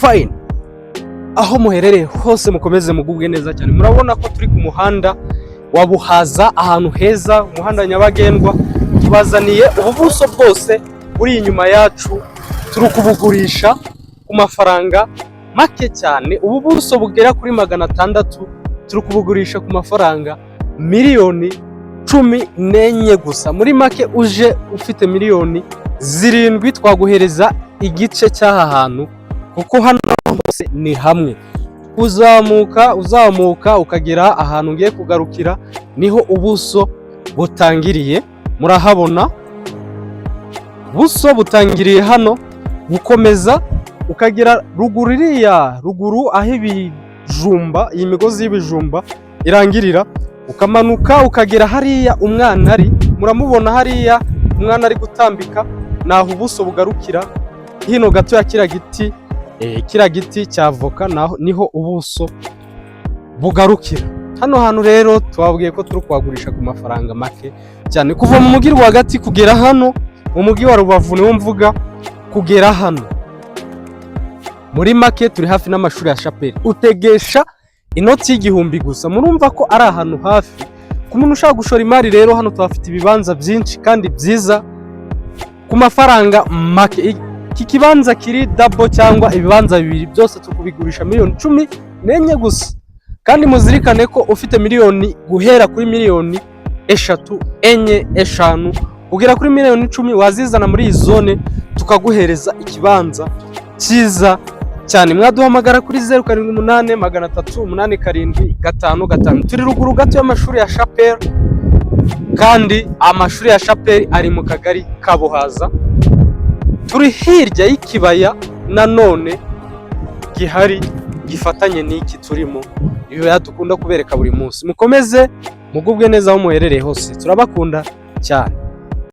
fine. Aho muherereye hose mukomeze mugubwe neza cyane. Murabona ko turi ku muhanda wa Buhaza, ahantu heza, umuhanda nyabagendwa. Tubazaniye ububuso bwose buri inyuma yacu, turi kubugurisha ku mafaranga make cyane. Ububuso bugera kuri 600 turi kubugurisha ku mafaranga miliyoni 14 gusa. Muri make uje ufite miliyoni 7 twaguhereza igice cy'aha hantu, kuko hano hose ni hamwe. Uzamuka ukagera ahantu ngiye kugarukira, niho ubuso butangiriye. Murahabona buso butangiriye hano, gukomeza ukagera ruguru aho ibijumba, iyi migozi y'ibijumba irangirira, ukamanuka ukagera hariya umwana ari. Muramubona hariya umwana ari gutambika, naho ubuso bugarukira. Hino gato ya kira giti cya avoka, naho niho ubuso bugarukira. Hano hantu rero twabwiye ko turi kwagurisha ku mafaranga make cyane, kuva mu mujyi rwagati kugera hano mu mujyi wa Rubavu, niwo mvuga, kugera hano. Muri make turi hafi n'amashuri ya Chapelle, utegesha inoti y'igihumbi gusa. Murumva ko ari ahantu hafi ku muntu ushaka gushora imari. Rero hano twafite ibibanza byinshi kandi byiza ku mafaranga make. Iki kibanza kiri double cyangwa ibibanza bibiri byose tukubigurisha miliyoni 14 gusa. Kandi muzirikane ko ufite miliyoni guhera kuri miliyoni 3, 4, 5 kugera kuri miliyoni 10 wazizana muri iyi zone, tukaguhereza ikibanza cyiza cyane. Mwaduhamagara kuri 078 387 555. Turi ruguru gato y'amashuri ya Chapelle, kandi amashuri ya Chapelle ari mu kagari ka Buhaza. Turi hirya y'ikibaya nanone gihari gifatanye n'iki turimo, ibyo dukunda kubereka buri munsi. Mukomeze mugubwe neza aho muherereye hose, turabakunda cyane.